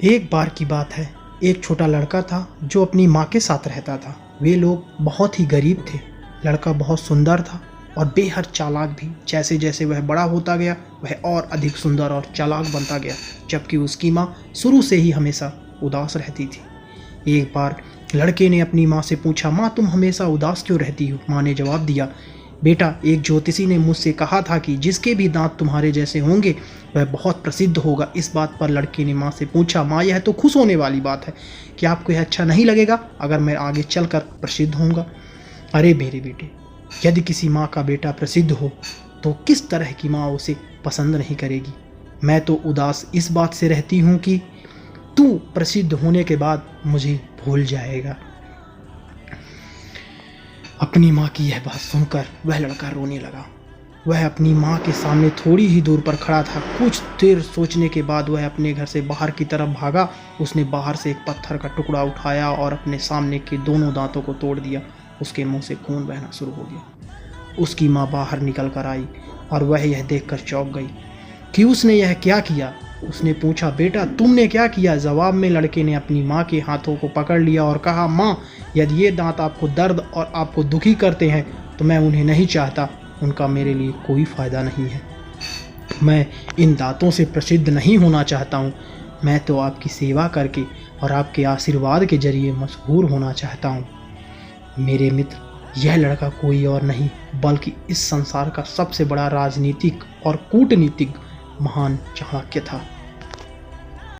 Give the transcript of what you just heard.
एक बार की बात है, एक छोटा लड़का था जो अपनी माँ के साथ रहता था। वे लोग बहुत ही गरीब थे। लड़का बहुत सुंदर था और बेहद चालाक भी। जैसे जैसे वह बड़ा होता गया वह और अधिक सुंदर और चालाक बनता गया, जबकि उसकी माँ शुरू से ही हमेशा उदास रहती थी। एक बार लड़के ने अपनी माँ से पूछा, माँ तुम हमेशा उदास क्यों रहती हो? माँ ने जवाब दिया, बेटा एक ज्योतिषी ने मुझसे कहा था कि जिसके भी दांत तुम्हारे जैसे होंगे वह बहुत प्रसिद्ध होगा। इस बात पर लड़के ने माँ से पूछा, माँ यह तो खुश होने वाली बात है, क्या आपको यह अच्छा नहीं लगेगा अगर मैं आगे चलकर प्रसिद्ध होऊंगा? अरे मेरे बेटे, यदि किसी माँ का बेटा प्रसिद्ध हो तो किस तरह की माँ उसे पसंद नहीं करेगी। मैं तो उदास इस बात से रहती हूँ कि तू प्रसिद्ध होने के बाद मुझे भूल जाएगा। अपनी माँ की यह बात सुनकर वह लड़का रोने लगा। वह अपनी माँ के सामने थोड़ी ही दूर पर खड़ा था। कुछ देर सोचने के बाद वह अपने घर से बाहर की तरफ भागा। उसने बाहर से एक पत्थर का टुकड़ा उठाया और अपने सामने के दोनों दांतों को तोड़ दिया। उसके मुंह से खून बहना शुरू हो गया। उसकी माँ बाहर निकल कर आई और वह यह देखकर चौंक गई कि उसने यह क्या किया। उसने पूछा, बेटा तुमने क्या किया? जवाब में लड़के ने अपनी माँ के हाथों को पकड़ लिया और कहा, माँ यदि ये दांत आपको दर्द और आपको दुखी करते हैं तो मैं उन्हें नहीं चाहता। उनका मेरे लिए कोई फ़ायदा नहीं है। मैं इन दांतों से प्रसिद्ध नहीं होना चाहता हूँ। मैं तो आपकी सेवा करके और आपके आशीर्वाद के जरिए मशहूर होना चाहता हूँ। मेरे मित्र, यह लड़का कोई और नहीं बल्कि इस संसार का सबसे बड़ा राजनीतिक और कूटनीतिक महान चाणक्य था।